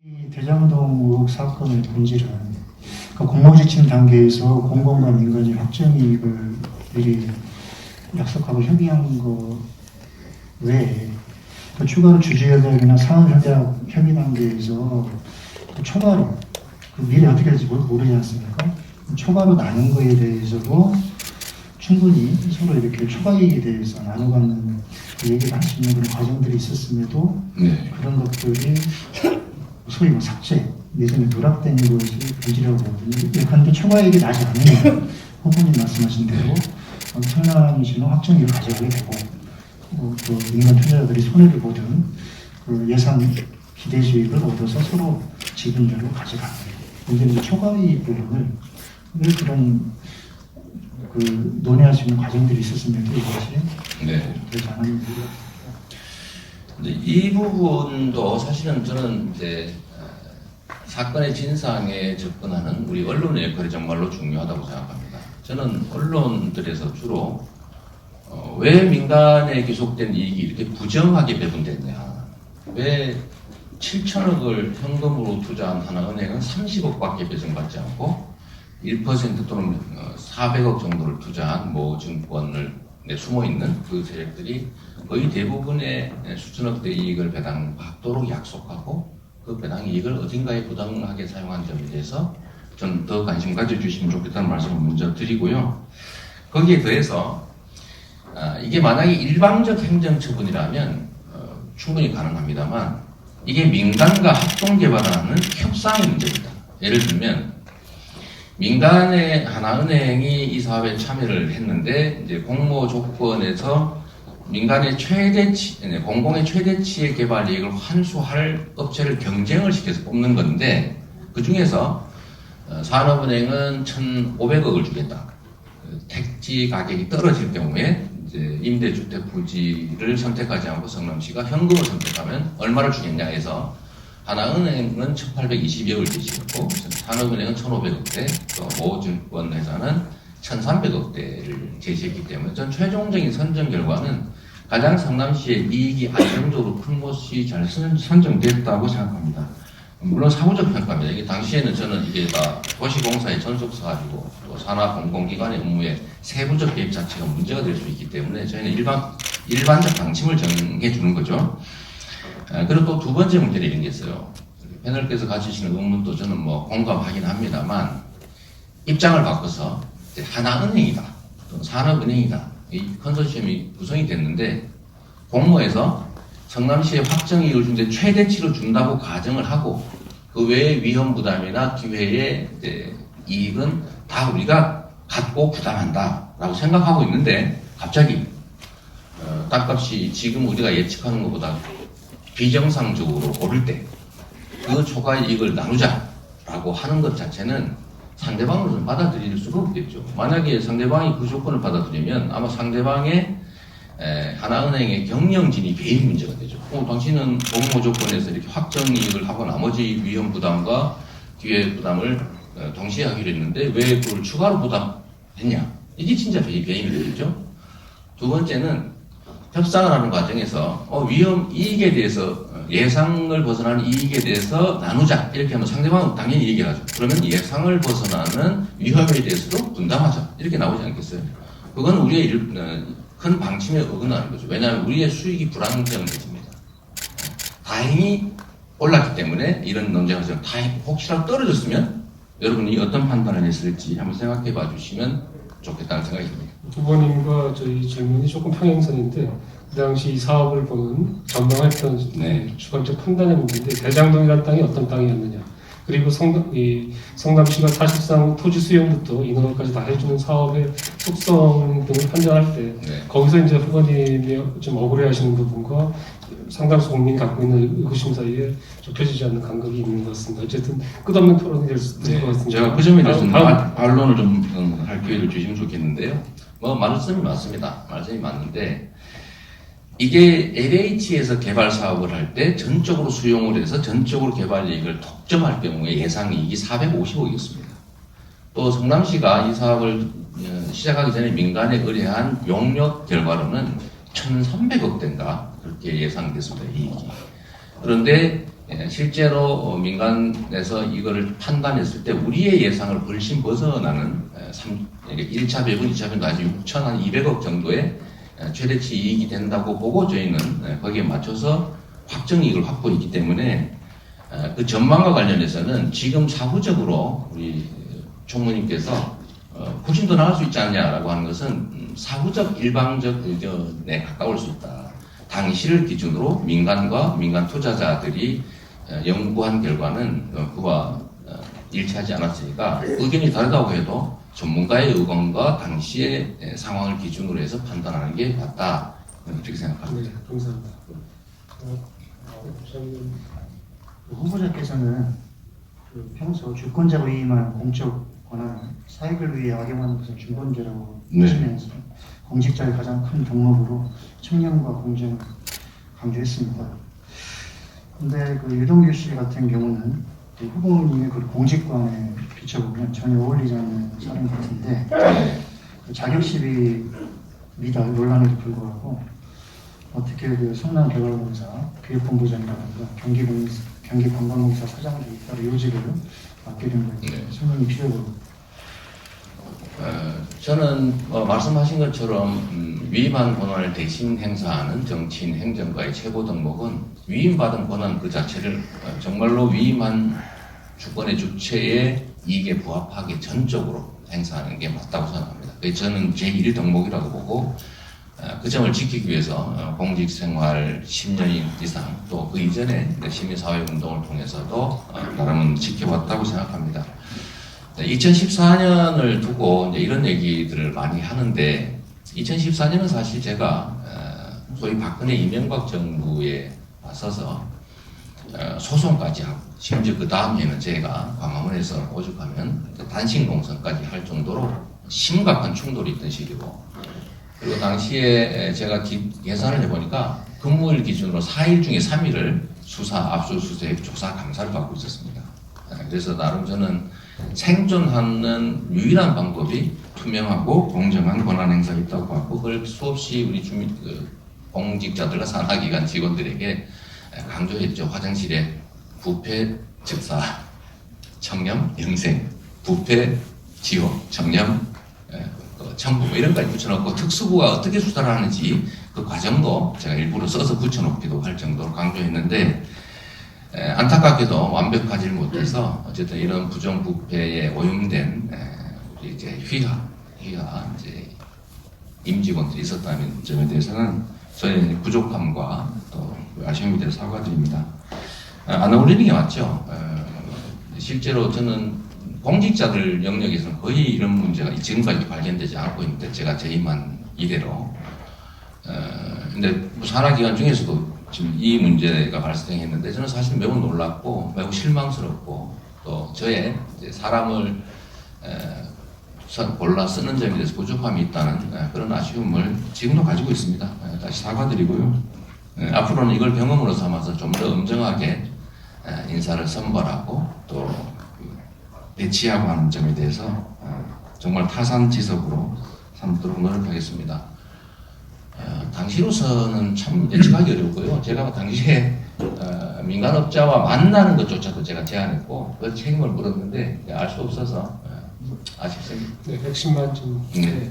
이 대장동 의혹 사건의 본질은 그 공모지침 단계에서 공공과 민간이 확정이익을 미리 약속하고 협의한 거 외에 또 추가로 주주협약이나 사업협약 협의 단계에서 또 초과로 미리 어떻게 될지 모르지 않습니까? 초과로 나눈 거에 대해서도 충분히 서로 이렇게 초과이익에 대해서 나눠가는 얘기를 할 수 있는 그런 과정들이 있었음에도 그런 것들이 소위 뭐 삭제, 내전에 누락된 것이 본질이라고 보거든요. 그런데 초과이익이 나지 않으면 후보님 말씀하신 대로 청남시는 확정이익을 가져가게 되고 또 민간 투자자들이 손해를 보든 그 예상 기대 수익을 얻어서 서로 지분대로 가져가는 근데 이제 초과이익 부분을 왜 그런 그 논의할 수 있는 과정들이 있었음에도 이것이 되지 않았는 것 이 부분도 사실은 저는 이제 사건의 진상에 접근하는 우리 언론의 역할이 정말로 중요하다고 생각합니다. 저는 언론들에서 주로 왜 민간에 기속된 이익이 이렇게 부정하게 배분됐냐, 왜 7천억을 현금으로 투자한 하나은행은 30억밖에 배정받지 않고 1% 또는 400억 정도를 투자한 모 증권을 숨어있는 그 세력들이 거의 대부분의 수천억대 이익을 배당받도록 약속하고 그 배당 이익을 어딘가에 부당하게 사용한 점에 대해서 좀 더 관심 가져주시면 좋겠다는 말씀을 먼저 드리고요. 거기에 더해서 이게 만약에 일방적 행정처분이라면 충분히 가능합니다만 이게 민간과 합동개발하는 협상의 문제입니다. 예를 들면 민간의 하나은행이 이 사업에 참여를 했는데 이제 공모 조건에서 민간의 최대치, 공공의 최대치의 개발 이익을 환수할 업체를 경쟁을 시켜서 뽑는 건데 그 중에서 산업은행은 1,500억을 주겠다. 택지 가격이 떨어질 경우에 이제 임대주택 부지를 선택하지 않고 성남시가 현금을 선택하면 얼마를 주겠냐 해서 하나은행은 1,822억을 제시했고 산업은행은 1,500억대, 또 모증권회사는 1,300억대를 제시했기 때문에 전 최종적인 선정 결과는 가장 성남시의 이익이 안정적으로 큰 곳이 잘 선정됐다고 생각합니다. 물론 사후적 평가입니다. 이게 당시에는 저는 이게 다 도시공사의 전속사 가지고 또 산하 공공기관의 업무에 세부적 개입 자체가 문제가 될 수 있기 때문에 저희는 일반적 방침을 정해 주는 거죠. 그리고 또 두 번째 문제는 이런 게 있어요. 패널께서 가지시는 의문도 저는 뭐 공감하긴 합니다만 입장을 바꿔서 하나은행이다, 또 산업은행이다, 이 컨소시엄이 구성이 됐는데 공모에서 성남시에 확정이익을 주는데 최대치로 준다고 가정을 하고 그 외의 위험 부담이나 기회의 이익은 다 우리가 갖고 부담한다라고 생각하고 있는데 갑자기 땅값이 지금 우리가 예측하는 것보다 비정상적으로 오를 때 그 초과 이익을 나누자라고 하는 것 자체는 상대방으로는 받아들일 수가 없겠죠. 만약에 상대방이 그 조건을 받아들이면 아마 상대방의 하나은행의 경영진이 개인 문제가 되죠. 당신은 공모 조건에서 이렇게 확정 이익을 하고 나머지 위험 부담과 기회 부담을 동시에 하기로 했는데 왜 그걸 추가로 부담했냐? 이게 진짜 개인 문제죠. 두 번째는 협상을 하는 과정에서 위험 이익에 대해서 예상을 벗어나는 이익에 대해서 나누자 이렇게 하면 상대방은 당연히 얘기를 하죠. 그러면 예상을 벗어나는 위험에 대해서도 분담하자 이렇게 나오지 않겠어요? 그건 우리의 큰 방침에 어긋나는 거죠. 왜냐하면 우리의 수익이 불안정해집니다. 다행히 올랐기 때문에 이런 논쟁을 하죠. 다행히 혹시라도 떨어졌으면 여러분이 어떤 판단을 했을지 한번 생각해 봐 주시면 좋겠다는 생각이 듭니다. 후보님과 저희 질문이 조금 평행선인데 그 당시 이 사업을 보는 전망했던 주관적 판단의 문제인데 대장동이라는 땅이 어떤 땅이었느냐, 그리고 성남시가 사실상 토지 수용부터 인허가까지 다 해주는 사업의 속성 등을 판단할 때 거기서 이제 후보님이 좀 억울해하시는 부분과 상당수 국민이 갖고 있는 의구심 사이에 좁혀지지 않는 간극이 있는 것 같습니다. 어쨌든 끝없는 토론이 될 수 있을 것 같습니다. 제가 그 점에 대해서는 반론을 좀 할 기회를 주시면 좋겠는데요. 말씀이 맞습니다. 말씀이 맞는데 이게 LH에서 개발 사업을 할 때 전적으로 수용을 해서 전적으로 개발 이익을 독점할 경우에 예상 이익이 450억이었습니다. 또 성남시가 이 사업을 시작하기 전에 민간에 의뢰한 용역 결과로는 1,300억대인가 그렇게 예상됐습니다. 이익이. 그런데 실제로 민간에서 이거를 판단했을 때 우리의 예상을 훨씬 벗어나는 1차 배분, 2차 배분도 아직 6,200억 정도의 최대치 이익이 된다고 보고 저희는 거기에 맞춰서 확정이익을 확보했기 때문에 그 전망과 관련해서는 지금 사후적으로 우리 총무님께서 훨씬 더 나을 수 있지 않냐라고 하는 것은 사후적 일방적 의견에 가까울 수 있다. 당시를 기준으로 민간과 민간 투자자들이 연구한 결과는 그와 일치하지 않았으니까 의견이 다르다고 해도 전문가의 의견과 당시의 상황을 기준으로 해서 판단하는 게 맞다. 이렇게 생각합니다. 네, 감사합니다. 후보자께서는 평소 주권자로 위임한 공적 권한을 사익을 위해 악용하는 것은 중범죄라고 하시면서 공직자의 가장 큰 덕목으로 청렴과 공정을 강조했습니다. 근데 그 유동규 씨 같은 경우는 그 후보님의 그 공직관에 비춰보면 전혀 어울리지 않는 사람 같은데 그 자격시비 미달 논란에도 불구하고 어떻게 그 성남개발공사 교육본부장이라든가 경기관광공사 사장으로 잇따라 요직을 맡게 된 건지 설명이 필요하고. 저는 말씀하신 것처럼 위임한 권한을 대신 행사하는 정치인 행정가의 최고 덕목은 위임받은 권한 그 자체를 정말로 위임한 주권의 주체의 이익에 부합하게 전적으로 행사하는 게 맞다고 생각합니다. 그래서 저는 제1 덕목이라고 보고 그 점을 지키기 위해서 공직생활 10년 이상 또 그 이전에 시민사회운동을 통해서도 나름은 지켜왔다고 생각합니다. 2014년을 두고 이제 이런 얘기들을 많이 하는데 2014년은 사실 제가 소위 박근혜 이명박 정부에 맞서서 소송까지 하고 심지어 그 다음에는 제가 광화문에서 오죽하면 단식 농성까지 할 정도로 심각한 충돌이 있던 시기고 그리고 당시에 제가 계산을 해보니까 근무일 기준으로 4일 중에 3일을 수사, 압수수색, 조사, 감사를 받고 있었습니다. 그래서 나름 저는 생존하는 유일한 방법이 투명하고 공정한 권한 행사가 있다고 봤고 그걸 수없이 우리 공직자들과 산하기관 직원들에게 강조했죠. 화장실에 부패 즉사, 청렴, 영생, 부패, 지옥, 청렴, 청부 뭐 이런 거까지 붙여놓고 특수부가 어떻게 수사를 하는지 그 과정도 제가 일부러 써서 붙여놓기도 할 정도로 강조했는데 안타깝게도 완벽하지 못해서 어쨌든 이런 부정부패에 오염된 우리 이제 휘하 이제 임직원들이 있었다는 점에 대해서는 저희 부족함과 또 아쉬움에 대해 사과드립니다. 안 어울리는 게 맞죠. 실제로 저는 공직자들 영역에서는 거의 이런 문제가 지금까지 발견되지 않고 있는데 제가 재임한 이래로 근데 산하기관 중에서도 지금 이 문제가 발생했는데 저는 사실 매우 놀랍고 매우 실망스럽고 또 저의 이제 사람을 골라 쓰는 점에 대해서 부족함이 있다는 그런 아쉬움을 지금도 가지고 있습니다. 다시 사과드리고요. 앞으로는 이걸 경험으로 삼아서 좀 더 엄정하게 인사를 선발하고 또 배치하고 하는 점에 대해서 정말 타산지석으로 삼도록 노력하겠습니다. 당시로서는 참 예측하기 어렵고요. 제가 당시에 민간업자와 만나는 것조차도 제가 제안했고 그 책임을 물었는데 알 수 없어서 아쉽습니다. 네, 핵심만 좀. 네.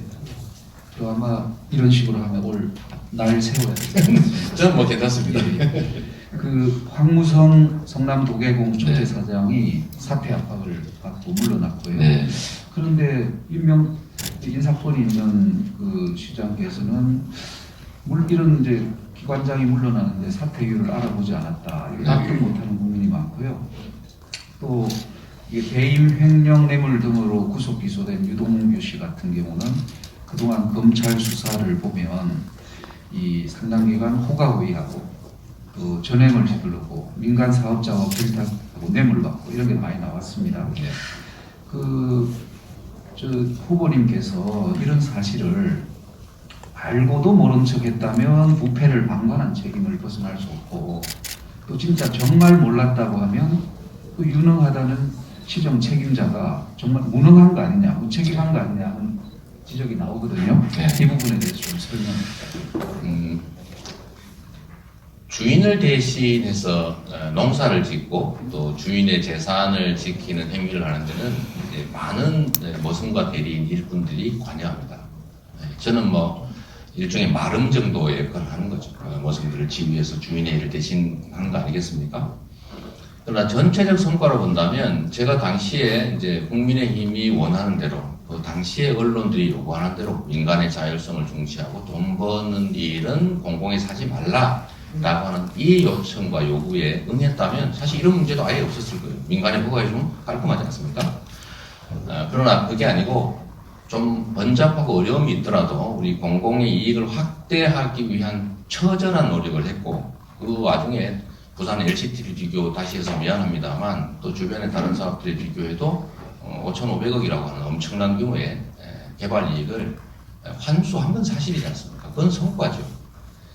저 아마 이런 식으로 하면 올 날 세워야 돼요. 저는 뭐 괜찮습니다. 그 황무성 성남도계공 초대사장이 사퇴 압박을 받고 물러났고요. 네. 그런데 인사권이 있는 그 시장께서는 이런 이제 기관장이 물러나는데 사퇴 이유를 알아보지 않았다. 이게 답변 못하는 국민이 많고요. 또 이게 배임 횡령 뇌물 등으로 구속 기소된 유동규 씨 같은 경우는 그동안 검찰 수사를 보면 이 상당기간 호가호위하고 또 전횡을 휘두르고 민간 사업자와 결탁하고 뇌물 받고 이런 게 많이 나왔습니다. 네. 저 후보님께서 이런 사실을 알고도 모른 척했다면 부패를 방관한 책임을 벗어날 수 없고 또 진짜 정말 몰랐다고 하면 그 유능하다는 시정 책임자가 정말 무능한 거 아니냐, 무책임한 거 아니냐 하는 지적이 나오거든요. 네. 이 부분에 대해서 좀 설명 부탁드립니다. 주인을 대신해서 농사를 짓고 또 주인의 재산을 지키는 행위를 하는 데는 이제 많은 머슴과 대리인 일꾼들이 관여합니다. 저는 뭐 일종의 마름 정도의 역할을 하는 거죠. 머슴들을 지휘해서 주인의 일을 대신하는 거 아니겠습니까? 그러나 전체적 성과로 본다면 제가 당시에 이제 국민의힘이 원하는 대로 그 당시에 언론들이 요구하는 대로 인간의 자율성을 중시하고 돈 버는 일은 공공에 사지 말라라고 하는 이 요청과 요구에 응했다면 사실 이런 문제도 아예 없었을 거예요. 민간에 허가해주면 깔끔하지 않습니까? 그러나 그게 아니고 좀 번잡하고 어려움이 있더라도 우리 공공의 이익을 확대하기 위한 처절한 노력을 했고 그 와중에 부산 LCT를 비교 다시 해서 미안합니다만 또 주변의 다른 사업들에 비교해도 5,500억이라고 하는 엄청난 규모의 개발 이익을 환수한 건 사실이지 않습니까? 그건 성과죠.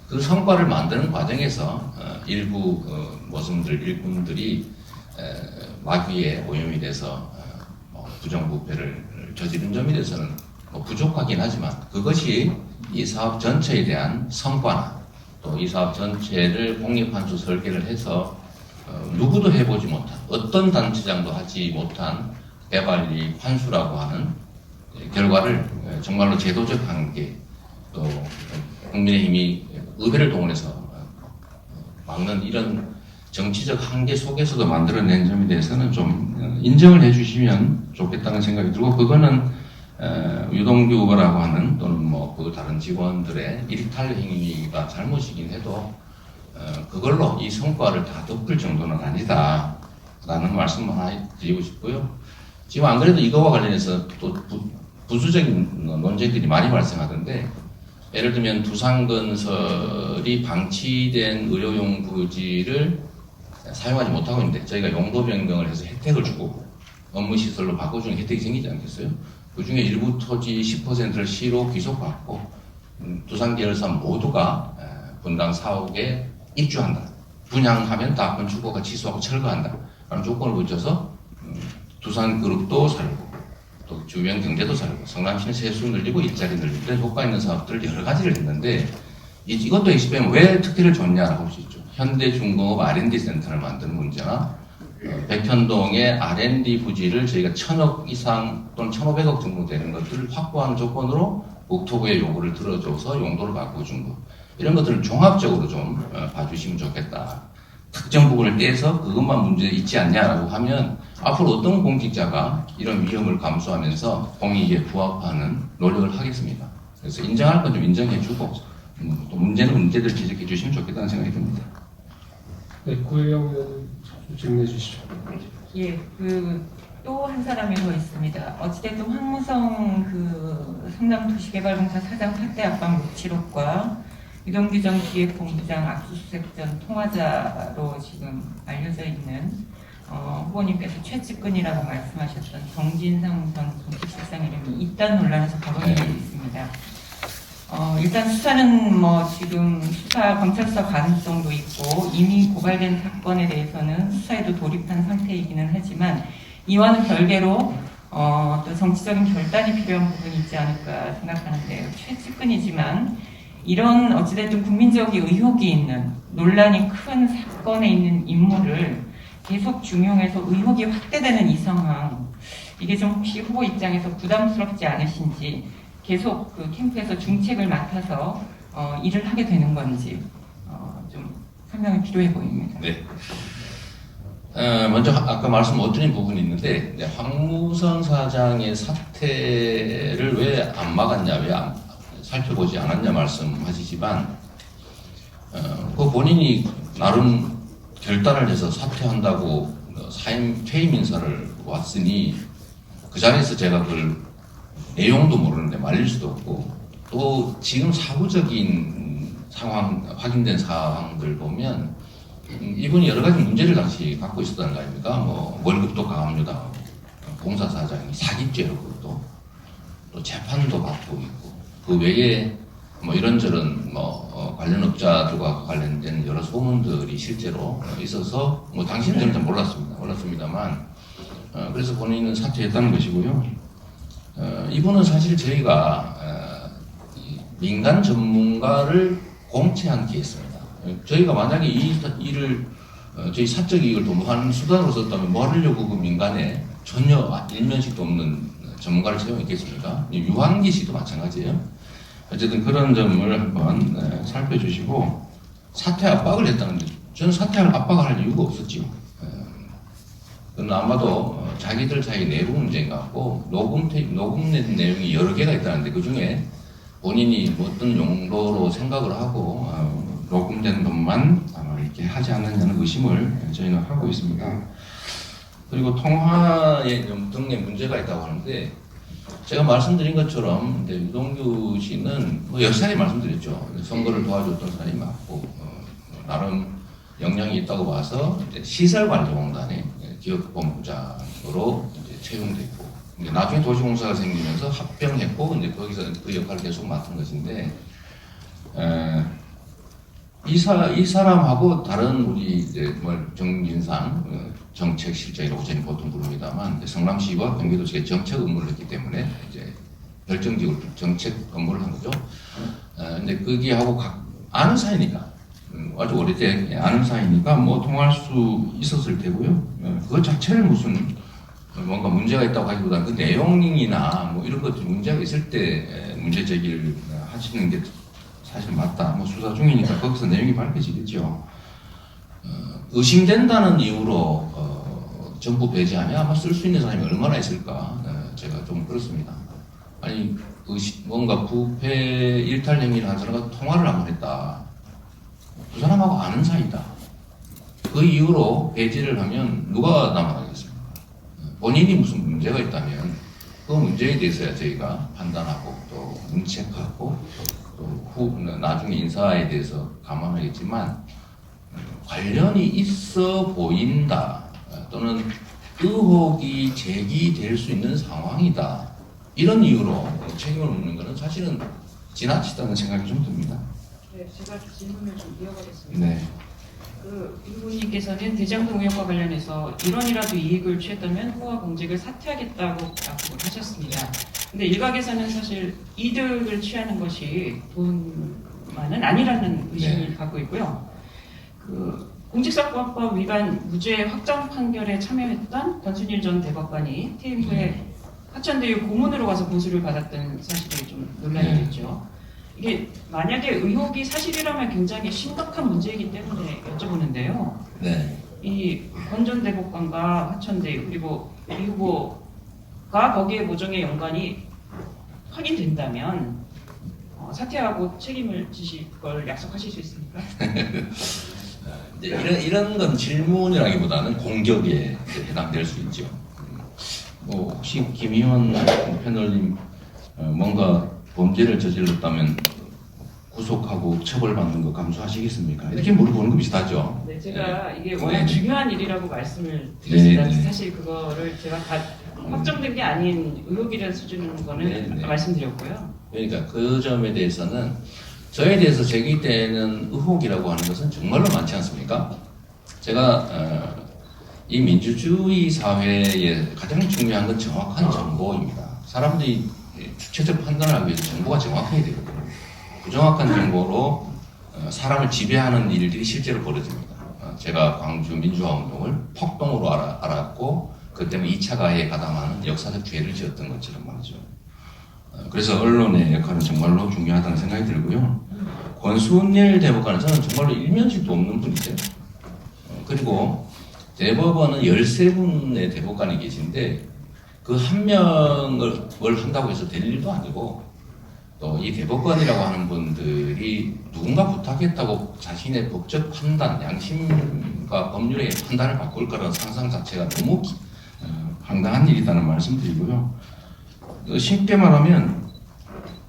그 성과를 만드는 과정에서 일부 머슴들, 일꾼들이 마귀에 오염이 돼서 부정부패를 저지른 점에 대해서는 부족하긴 하지만 그것이 이 사업 전체에 대한 성과나 또 이 사업 전체를 공익환수 설계를 해서 누구도 해보지 못한 어떤 단체장도 하지 못한 개발이익 환수라고 하는 결과를 정말로 제도적 한계 또 국민의힘이 의회를 동원해서 막는 이런 정치적 한계 속에서도 만들어낸 점에 대해서는 좀 인정을 해주시면 좋겠다는 생각이 들고 그거는 유동규라고 하는 또는 뭐 그 다른 직원들의 일탈 행위가 잘못이긴 해도 그걸로 이 성과를 다 덮을 정도는 아니다라는 말씀만 하나 드리고 싶고요. 지금 안 그래도 이거와 관련해서 또 부수적인 논쟁들이 많이 발생하던데 예를 들면 두산건설이 방치된 의료용 부지를 사용하지 못하고 있는데 저희가 용도 변경을 해서 혜택을 주고 업무시설로 바꿔주는 혜택이 생기지 않겠어요? 그 중에 일부 토지 10%를 시로 귀속받고 두산 계열사 모두가 분당 4억에 입주한다. 분양하면 다 건축허가 취소하고 철거한다. 라는 조건을 붙여서 두산그룹도 살고 또 주변 경제도 살고 성남시는 세수 늘리고 일자리 늘리고 그래서 효과 있는 사업들을 여러 가지를 했는데 이것도 엑스페면 왜 특혜를 줬냐라고 할 수 있죠. 현대중공업 R&D 센터를 만드는 문제나 백현동의 R&D 부지를 저희가 1,000억 이상 또는 1,500억 정도 되는 것들을 확보하는 조건으로 국토부의 요구를 들어줘서 용도를 바꿔준 거 이런 것들을 종합적으로 좀 봐주시면 좋겠다. 특정 부분을 떼서 그것만 문제 있지 않냐라고 하면 앞으로 어떤 공직자가 이런 위험을 감수하면서 공익에 부합하는 노력을 하겠습니까? 그래서 인정할 건 좀 인정해주고 또 문제는 문제들 지적해 주시면 좋겠다는 생각이 듭니다. 네, 구혜영 의원 질문해 주시죠. 예, 또 한 사람이 더 있습니다. 어찌됐든 황무성 성남도시개발공사 사장 사퇴 압박 녹취록과 유동규 전 기획본부장 압수수색 전 통화자로 지금 알려져 있는 후보님께서 최측근이라고 말씀하셨던 정진상 전 공직실장 이름이 있다는 논란에서 거론이 되고 있습니다. 일단 수사는 지금 검찰 수사 가능성도 있고 이미 고발된 사건에 대해서는 수사에도 돌입한 상태이기는 하지만 이와는 별개로 또 정치적인 결단이 필요한 부분이 있지 않을까 생각하는데요. 최측근이지만 이런 어찌됐든 국민적인 의혹이 있는 논란이 큰 사건에 있는 인물을 계속 중용해서 의혹이 확대되는 이 상황 이게 좀 혹시 후보 입장에서 부담스럽지 않으신지 계속 캠프에서 중책을 맡아서 일을 하게 되는 건지 좀 설명이 필요해 보입니다. 네. 먼저 아까 말씀 못 드린 부분이 있는데 황무성 사장의 사퇴를 왜 안 막았냐, 왜 살펴보지 않았냐 말씀하시지만 그 본인이 나름 결단을 해서 사퇴한다고 퇴임 인사를 왔으니 그 자리에서 제가 그걸 내용도 모르는데 말릴 수도 없고 또 지금 사후적인 상황, 확인된 사항들 보면 이분이 여러 가지 문제를 당시 갖고 있었다는 거 아닙니까? 월급도 강압류당하고 공사사장이 사기죄로 또 재판도 받고 있고 그 외에 이런저런 관련 업자들과 관련된 여러 소문들이 실제로 있어서 당시는 저는 잘 몰랐습니다만 그래서 본인은 사퇴했다는 것이고요. 이분은 사실 저희가 민간 전문가를 공채한 케이스입니다. 저희가 만약에 이 일을 저희 사적 이익을 도모하는 수단으로 썼다면 뭐 하려고 그 민간에 전혀 일면식도 없는 전문가를 채용했겠습니까? 유한기 씨도 마찬가지예요. 어쨌든 그런 점을 한번 살펴주시고 사퇴 압박을 했다는데 저는 사퇴할 압박을 할 이유가 없었지요. 그건 아마도 자기들 사이 내부 문제인 것 같고 녹음된 내용이 여러 개가 있다는데 그 중에 본인이 어떤 용도로 생각을 하고 녹음된 것만 아마 이렇게 하지 않느냐는 의심을 저희는 하고 있습니다. 그리고 통화에 등의 문제가 있다고 하는데 제가 말씀드린 것처럼 유동규 씨는 뭐 역사에 말씀드렸죠. 선거를 도와줬던 사람이 맞고 나름 역량이 있다고 봐서 시설관리공단에 기업본부장으로 채용됐고 나중에 도시공사가 생기면서 합병했고 이제 거기서 그 역할을 계속 맡은 것인데 이 사람하고 다른 우리 이제 정진상 정책실장이라고 저희는 보통 부릅니다만 성남시와 경기도시의 정책 업무를 했기 때문에 이제 결정직으로 정책 업무를 한 거죠. 근데 거기하고 아는 사이니까 아주 오래된 아는 사이니까 뭐 통할 수 있었을 테고요. 그것 자체를 무슨 뭔가 문제가 있다고 하기보다는 그 내용이나 뭐 이런 것들이 문제가 있을 때 문제 제기를 하시는 게 사실 맞다. 뭐 수사 중이니까 거기서 내용이 밝혀지겠죠. 의심된다는 이유로 정부 배제하면 아마 쓸 수 있는 사람이 얼마나 있을까 제가 좀 그렇습니다. 아니 뭔가 부패 일탈 행위를 한 사람과 통화를 한번 했다. 그 사람하고 아는 사이다. 그 이후로 배제를 하면 누가 남아가겠습니까? 본인이 무슨 문제가 있다면 그 문제에 대해서야 저희가 판단하고 또 문책하고 또 나중에 인사에 대해서 감안하겠지만 관련이 있어 보인다 또는 의혹이 제기될 수 있는 상황이다 이런 이유로 책임을 묻는 것은 사실은 지나치다는 생각이 좀 듭니다. 네, 제가 질문을 좀 이어가겠습니다. 네. 이분님께서는 대장동 의혹과 관련해서 1원이라도 이익을 취했다면 후와 공직을 사퇴하겠다고 약속을 하셨습니다. 근데 일각에서는 사실 이득을 취하는 것이 돈만은 아니라는 의심을 갖고 있고요. 공직사건법 위반 무죄 확정 판결에 참여했던 권순일 전 대법관이 퇴임 후에 화천대유 고문으로 가서 보수를 받았던 사실이 좀 논란이 됐죠. 이게 만약에 의혹이 사실이라면 굉장히 심각한 문제이기 때문에 여쭤보는데요. 네. 이 권 전 대법관과 화천대유 그리고 이 후보가 거기에 모종의 연관이 확인된다면 사퇴하고 책임을 지실 걸 약속하실 수 있습니까? 이런 건 질문이라기보다는 공격에 해당될 수 있죠. 뭐 혹시 김희원 패널님 뭔가 범죄를 저질렀다면 구속하고 처벌받는 거 감수하시겠습니까? 이렇게 물어보는 거 비슷하죠. 네, 제가 이게 네. 워낙 중요한 일이라고 말씀을 드렸습니다. 네, 네. 사실 그거를 제가 다 확정된 게 아닌 의혹이라는 수준인 거는 네, 네. 아까 말씀드렸고요. 그러니까 그 점에 대해서는 저에 대해서 제기되는 의혹이라고 하는 것은 정말로 많지 않습니까? 제가 이 민주주의 사회에 가장 중요한 건 정확한 정보입니다. 사람들이 주체적 판단을 하기 위해서 정보가 정확해야 되거든요. 부정확한 정보로 사람을 지배하는 일들이 실제로 벌어집니다. 제가 광주 민주화운동을 폭동으로 알았고 그 때문에 2차 가해에 가담하는 역사적 죄를 지었던 것처럼 말이죠. 그래서 언론의 역할은 정말로 중요하다는 생각이 들고요. 권순일 대법관은 저는 정말로 일면식도 없는 분이세요. 그리고 대법원은 13분의 대법관이 계신데 그 한 명을 한다고 해서 될 일도 아니고 또 이 대법관이라고 하는 분들이 누군가 부탁했다고 자신의 법적 판단, 양심과 법률의 판단을 바꿀 거라는 상상 자체가 너무 황당한 일이라는 말씀드리고요. 쉽게 말하면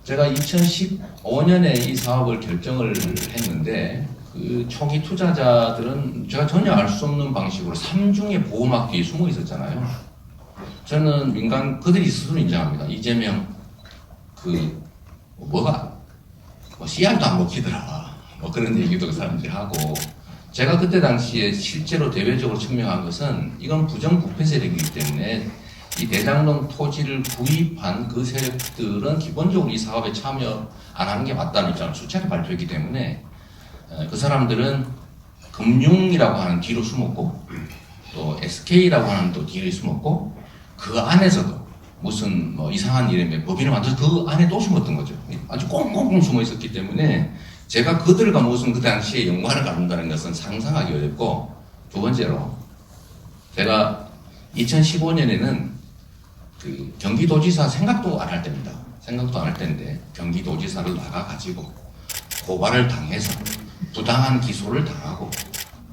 제가 2015년에 이 사업을 결정을 했는데 그 초기 투자자들은 제가 전혀 알 수 없는 방식으로 삼중의 보호막 뒤에 숨어 있었잖아요. 저는 민간 그들이 스스로 인정합니다. 이재명 씨알도 안 먹히더라. 뭐 그런 얘기도 그 사람들이 하고 제가 그때 당시에 실제로 대외적으로 증명한 것은 이건 부정부패 세력이기 때문에 이 대장동 토지를 구입한 그 세력들은 기본적으로 이 사업에 참여 안 하는 게 맞다는 입장을 수차례 발표했기 때문에 그 사람들은 금융이라고 하는 뒤로 숨었고 또 SK라고 하는 또 뒤에 숨었고 그 안에서도 무슨 뭐 이상한 이름의 법인을 만들어서 그 안에 또 숨었던 거죠. 아주 꽁꽁꽁 숨어 있었기 때문에 제가 그들과 무슨 그 당시에 연관을 갖는다는 것은 상상하기 어렵고, 두 번째로 제가 2015년에는 그 경기도지사 생각도 안 할 때입니다. 생각도 안 할 때인데 경기도지사를 나가가지고 고발을 당해서 부당한 기소를 당하고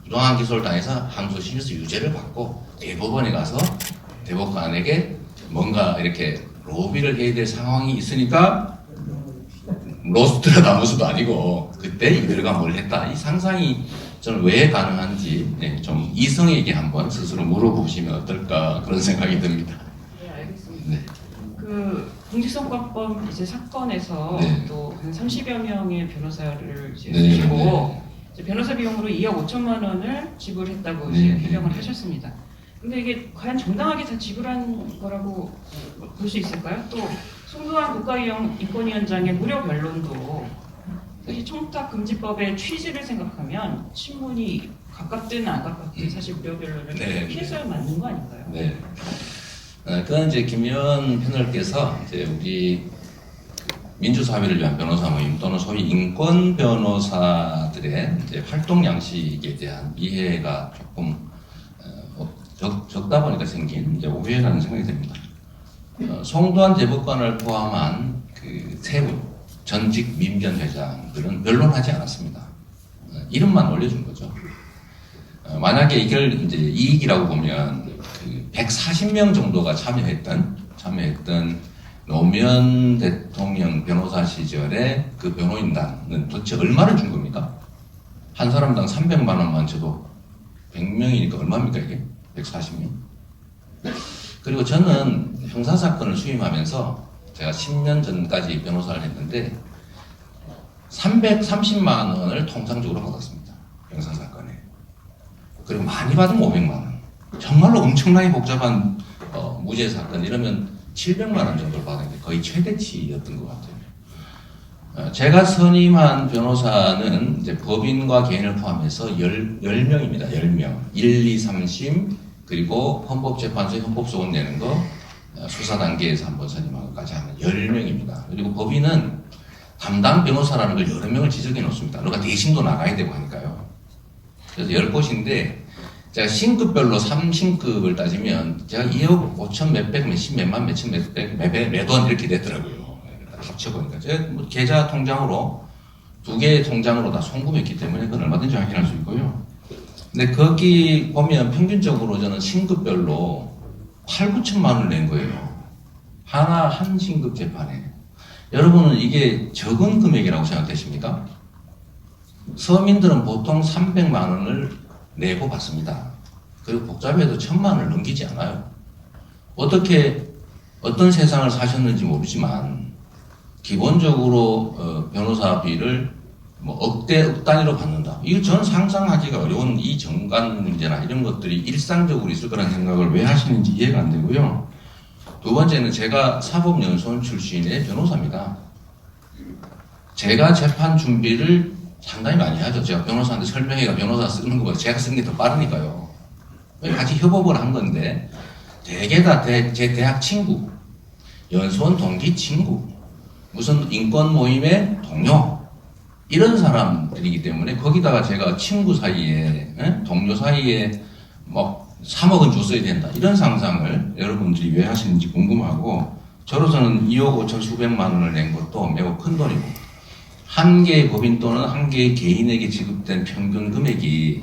부당한 기소를 당해서 항소심에서 유죄를 받고 대법원에 가서 대법관에게 뭔가 이렇게 로비를 해야 될 상황이 있으니까 노스트라다무스도 아니고 그때 이들과 뭘 했다. 이 상상이 저는 왜 가능한지 좀 이성에게 한번 스스로 물어보시면 어떨까 그런 생각이 듭니다. 네, 알겠습니다. 네. 그 공직선거법 이제 사건에서 네. 또 한 30여 명의 변호사를 이제 네, 쓰시고 네. 이제 변호사 비용으로 2억 5천만 원을 지불했다고 네, 이제 네. 해명을 하셨습니다. 근데 이게 과연 정당하게 다 지불한 거라고 볼 수 있을까요? 또 송도환 국가인권위원장의 무료 변론도 사실 청탁금지법의 취지를 생각하면 신문이 가깝든 안 가깝든 사실 무료 변론을 네, 피해서야 맞는 거 아닌가요? 네. 그건 이제 김현 패널께서 이제 우리 민주사회를 위한 변호사 모임 또는 소위 인권 변호사들의 이제 활동 양식에 대한 이해가 조금 적다 보니까 생긴 이제 오해라는 생각이 듭니다. 송도환 대법관을 포함한 그 세 분 전직 민변 회장들은 변론하지 않았습니다. 이름만 올려준 거죠. 만약에 이걸 이제 이익이라고 보면 그 140명 정도가 참여했던 노무현 대통령 변호사 시절에 그 변호인단은 도대체 얼마를 준 겁니까? 한 사람당 300만 원만 줘도 100명이니까 얼마입니까 이게? 140명. 그리고 저는 형사사건을 수임하면서 제가 10년 전까지 변호사를 했는데 330만 원을 통상적으로 받았습니다. 형사사건에. 그리고 많이 받으면 500만 원. 정말로 엄청나게 복잡한 무죄 사건 이러면 700만 원 정도를 받았는데 거의 최대치였던 것 같아요. 제가 선임한 변호사는 이제 법인과 개인을 포함해서 10명입니다. 10명. 1, 2, 3심 그리고 헌법재판소에 헌법소원 내는 거 수사 단계에서 한번 선임한 것까지 하면 10명입니다. 그리고 법인은 담당 변호사라는 걸 여러 명을 지정해 놓습니다. 그러니까 대신도 나가야 되고 하니까요. 그래서 10곳인데 제가 신급별로 3신급을 따지면 제가 2억 5천 몇백 몇십 몇만 몇천 몇백 몇원 이렇게 됐더라고요. 합쳐보니까 제가 뭐 계좌 통장으로 2개의 통장으로 다 송금했기 때문에 그건 얼마든지 확인할 수 있고요. 근데 거기 보면 평균적으로 저는 신급별로 8, 9천만 원을 낸 거예요. 한 신급 재판에. 여러분은 이게 적은 금액이라고 생각되십니까? 서민들은 보통 300만 원을 내고 받습니다. 그리고 복잡해도 1000만 원을 넘기지 않아요. 어떤 세상을 사셨는지 모르지만 기본적으로 변호사비를 뭐 억 단위로 받는다. 이거 저는 상상하기가 어려운 이 정관 문제나 이런 것들이 일상적으로 있을 거라는 생각을 왜 하시는지 이해가 안 되고요. 두 번째는 제가 사법연수원 출신의 변호사입니다. 제가 재판 준비를 상당히 많이 하죠. 제가 변호사한테 설명회가 변호사 쓰는 것보다 제가 쓰는 게 더 빠르니까요. 같이 협업을 한 건데 대개 다 제 대학 친구, 연수원 동기 친구, 무슨 인권 모임의 동료 이런 사람들이기 때문에 거기다가 제가 친구 사이에 동료 사이에 뭐 3억은 줬어야 된다 이런 상상을 여러분들이 왜 하시는지 궁금하고 저로서는 2억 5천 수백만 원을 낸 것도 매우 큰 돈이고 한 개의 법인 또는 한 개의 개인에게 지급된 평균 금액이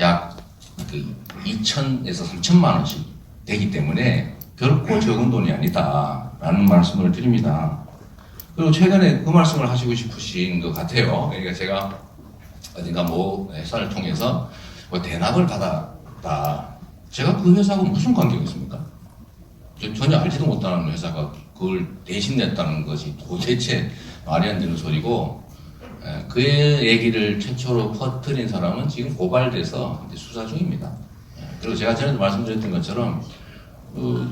약 2천에서 3천만 원씩 되기 때문에 결코 적은 돈이 아니다라는 말씀을 드립니다. 그리고 최근에 그 말씀을 하시고 싶으신 것 같아요. 그러니까 제가 어딘가 뭐 회사를 통해서 뭐 대납을 받았다. 제가 그 회사하고 무슨 관계가 있습니까? 전혀 알지도 못하는 회사가 그걸 대신 냈다는 것이 도대체 말이 안 되는 소리고 그 얘기를 최초로 퍼뜨린 사람은 지금 고발돼서 이제 수사 중입니다. 그리고 제가 전에도 말씀드렸던 것처럼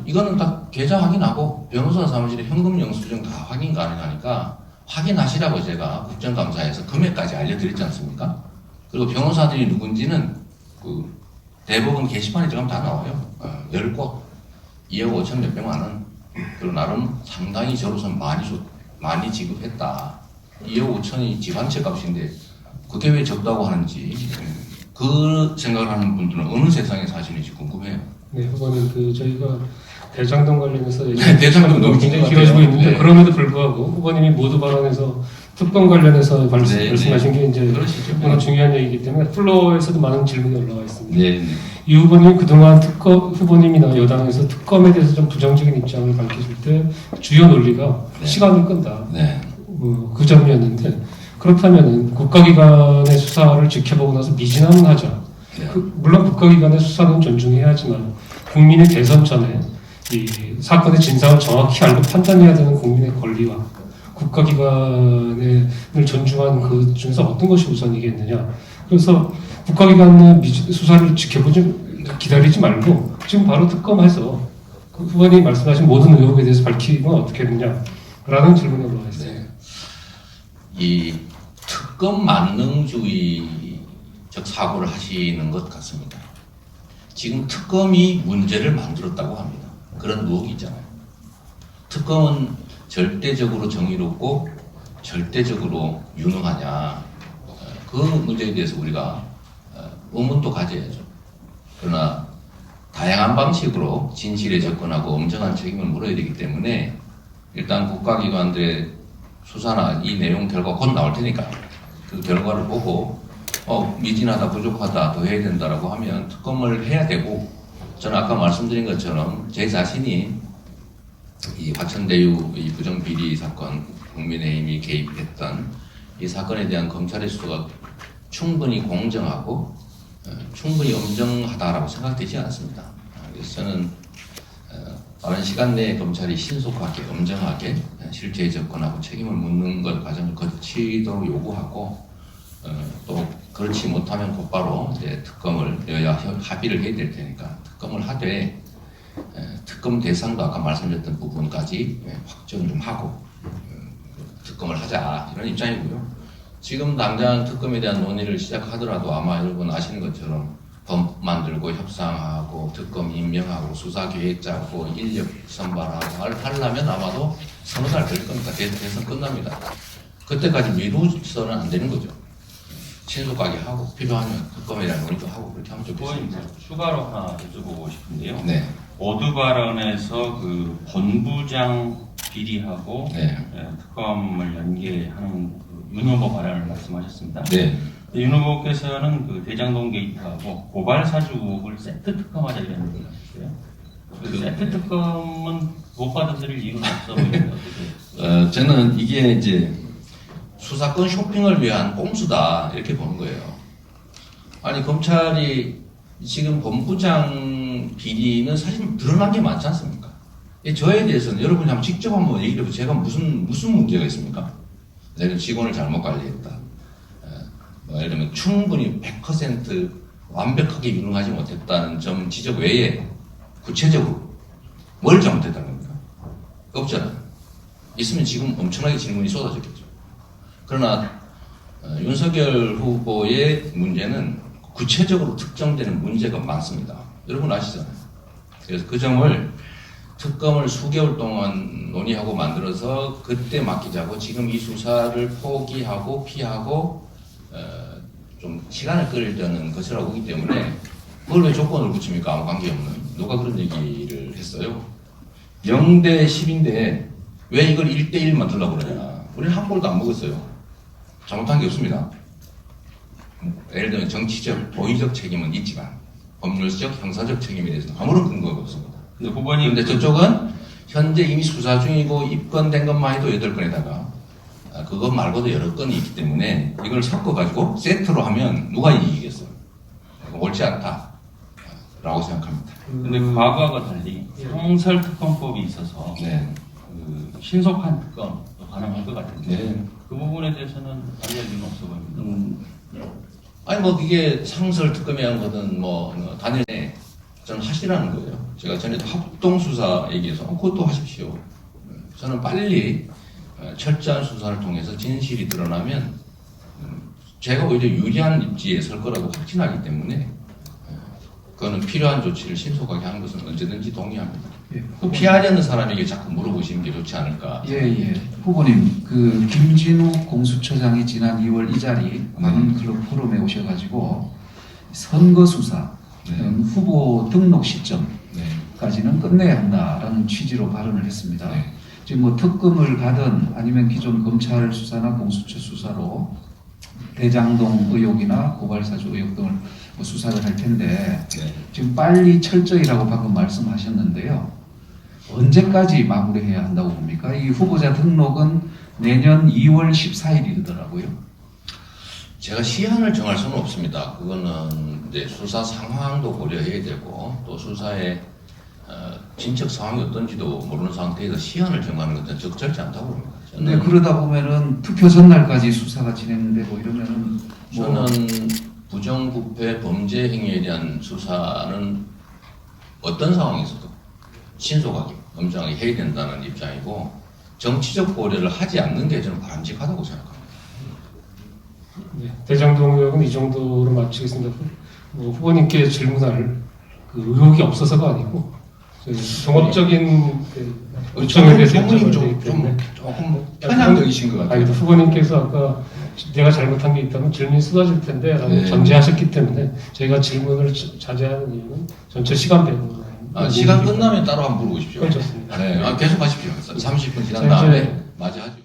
이거는 다 계좌 확인하고 변호사 사무실에 현금 영수증 다 확인 가능하니까 확인하시라고 제가 국정감사에서 금액까지 알려드렸지 않습니까? 그리고 변호사들이 누군지는 그 대법원 게시판에 들어가면 다 나와요. 10곳, 2억 5천 몇백만 원. 그리고 나름 상당히 저로서 많이 지급했다. 2억 5천이 집안채 값인데 그게 왜 적다고 하는지 그 생각을 하는 분들은 어느 세상에 사시는지 궁금해요. 네, 후보님 저희가 대장동 관련해서 대장동 너무 굉장히 긴 길어지고 것 같아요. 있는데 네. 그럼에도 불구하고 후보님이 모두 발언에서 특검 관련해서 네, 말씀하신 게 이제 그러시죠. 오늘 중요한 얘기이기 때문에 플로어에서도 많은 질문이 올라와 있습니다. 네. 이 후보님 그동안 후보님이나 여당에서 특검에 대해서 좀 부정적인 입장을 밝히실 때 주요 논리가 네. 시간을 끈다. 네. 그 점이었는데 그렇다면은 국가기관의 수사를 지켜보고 나서 미진하면 하자. 네. 물론 국가기관의 수사는 존중해야 하지만 국민의 대선 전에 이 사건의 진상을 정확히 알고 판단해야 되는 국민의 권리와 국가기관을 존중하는 그 중에서 어떤 것이 우선이겠느냐. 그래서 국가기관의 수사를 기다리지 말고 지금 바로 특검해서 그 후보님이 말씀하신 모든 의혹에 대해서 밝히면 어떻게 되느냐라는 질문이 올라와 있어요. 네. 이 특검 만능주의적 사고를 하시는 것 같습니다. 지금 특검이 문제를 만들었다고 합니다. 그런 의혹이 있잖아요. 특검은 절대적으로 정의롭고 절대적으로 유능하냐, 그 문제에 대해서 우리가 의문도 가져야죠. 그러나 다양한 방식으로 진실에 접근하고 엄정한 책임을 물어야 되기 때문에 일단 국가기관들의 수사나 이 내용 결과 곧 나올 테니까 그 결과를 보고 미진하다, 부족하다, 더 해야 된다라고 하면 특검을 해야 되고, 저는 아까 말씀드린 것처럼 제 자신이 이 화천대유 이 부정비리 사건, 국민의힘이 개입했던 이 사건에 대한 검찰의 수사가 충분히 공정하고 충분히 엄정하다라고 생각되지 않습니다. 그래서 저는 빠른 시간 내에 검찰이 신속하게, 엄정하게 실체에 접근하고 책임을 묻는 것 과정을 거치도록 요구하고, 또 그렇지 못하면 곧바로 이제 특검을 여야 합의를 해야 될 테니까 특검을 하되, 특검 대상도 아까 말씀드렸던 부분까지 확정 좀 하고 특검을 하자, 이런 입장이고요. 지금 당장 특검에 대한 논의를 시작하더라도 아마 여러분 아시는 것처럼 법 만들고 협상하고 특검 임명하고 수사 계획 짜고 인력 선발하고 하려면 아마도 서너 달 걸릴 겁니다. 대선 끝납니다. 그때까지 미루서는 안 되는 거죠. 신속하게 하고 필요하면 특검에 대한 논의도 하고 그렇게 하면 좋겠습니다. 추가로 하나 여쭤보고 싶은데요. 네. 모두 발언에서 그 본부장 비리하고 네. 특검을 연계하는 윤 후보 발언을 말씀하셨습니다. 네. 윤 후보께서는 그 대장동 게이트하고 고발 사주 의혹을 세트 특검하자 이런 얘기를 하셨어요. 그 세트 특검은 못 받아들일 이유는 없어 보이는데 어떻게? 저는 이게 이제 수사권 쇼핑을 위한 꼼수다, 이렇게 보는 거예요. 아니, 검찰이 지금 본부장 비리는 사실 드러난 게 많지 않습니까? 저에 대해서는 여러분이 한번 직접 한번 얘기를 해보세요. 제가 무슨 문제가 있습니까? 내가 직원을 잘못 관리했다. 예를 들면 충분히 100% 완벽하게 유능하지 못했다는 점 지적 외에 구체적으로 뭘 잘못했다는 겁니까? 없잖아요. 있으면 지금 엄청나게 질문이 쏟아졌겠죠. 그러나 윤석열 후보의 문제는 구체적으로 특정되는 문제가 많습니다. 여러분 아시잖아요. 그래서 그 점을 특검을 수개월 동안 논의하고 만들어서 그때 맡기자고, 지금 이 수사를 포기하고 피하고 좀 시간을 끌려는 것이라고 보기 때문에 그걸 왜 조건을 붙입니까? 아무 관계없는. 누가 그런 얘기를 했어요? 0대 10인데 왜 이걸 1대1 만들려고 그러냐. 우리는 한 골도 안 먹었어요. 잘못한 게 없습니다. 예를 들면 정치적, 도의적 책임은 있지만 법률적, 형사적 책임에 대해서는 아무런 근거가 없습니다. 근데 후보님, 그런데 저쪽은 현재 이미 수사 중이고 입건된 것만 해도 8건에다가 그것 말고도 여러 건이 있기 때문에 이걸 섞어가지고 세트로 하면 누가 이기겠어요? 옳지 않다 라고 생각합니다. 근데 과거와 달리 상설 특검법이 있어서 네. 그 신속한 특검도 가능할 것 같은데 네. 그 부분에 대해서는 알릴 이유는 없어 보입니다. 아니 뭐 그게 상설 특검에 한 거든 뭐 단일에 저는 하시라는 거예요. 제가 전에도 합동수사 얘기해서 그것도 하십시오. 저는 빨리 철저한 수사를 통해서 진실이 드러나면 제가 오히려 유리한 입지에 설 거라고 확신하기 때문에 그거는 필요한 조치를 신속하게 하는 것은 언제든지 동의합니다. 예, 그 피하려는 사람에게 자꾸 물어보시는 게 좋지 않을까. 예. 후보님, 그 김진우 공수처장이 지난 2월 이 자리 만원클럽 포럼에 오셔가지고 선거 수사, 네. 후보 등록 시점 네. 까지는 끝내야 한다라는 취지로 발언을 했습니다. 네. 지금 뭐 특검을 가든 아니면 기존 검찰 수사나 공수처 수사로 대장동 의혹이나 고발사주 의혹 등을 뭐 수사를 할 텐데 네. 지금 빨리 철저히라고 방금 말씀하셨는데요. 언제까지 마무리해야 한다고 봅니까? 이 후보자 등록은 내년 2월 14일이더라고요. 제가 시한을 정할 수는 없습니다. 그거는 이제 수사 상황도 고려해야 되고 또 수사의 진척 상황이 어떤지도 모르는 상태에서 시한을 정하는 것은 적절치 않다고 봅니다. 근데 그러다 보면은 투표 전날까지 수사가 진행되고 이러면은 뭐 저는 부정부패 범죄 행위에 대한 수사는 어떤 상황에서도 신속하게 엄정하게 해야 된다는 입장이고 정치적 고려를 하지 않는 게 저는 바람직하다고 생각합니다. 네, 대장동 의혹은 이 정도로 마치겠습니다. 뭐 후보님께 질문할 그 의혹이 없어서가 아니고 저희 종합적인 그 요청에 대해서 부모님 여쭤봐야 되기 때문에 조금 편향적이신 것 같아요. 후보님께서 아까 내가 잘못한 게 있다면 질문이 쏟아질 텐데 라고 네. 전제하셨기 때문에 저희가 질문을 자제하는 이유는 전체 시간 배분. 시간 끝나면 따로 한번 물어보십시오. 그렇습니다. 네, 계속 하십시오. 30분 지난 자, 이제 다음에 맞이하죠.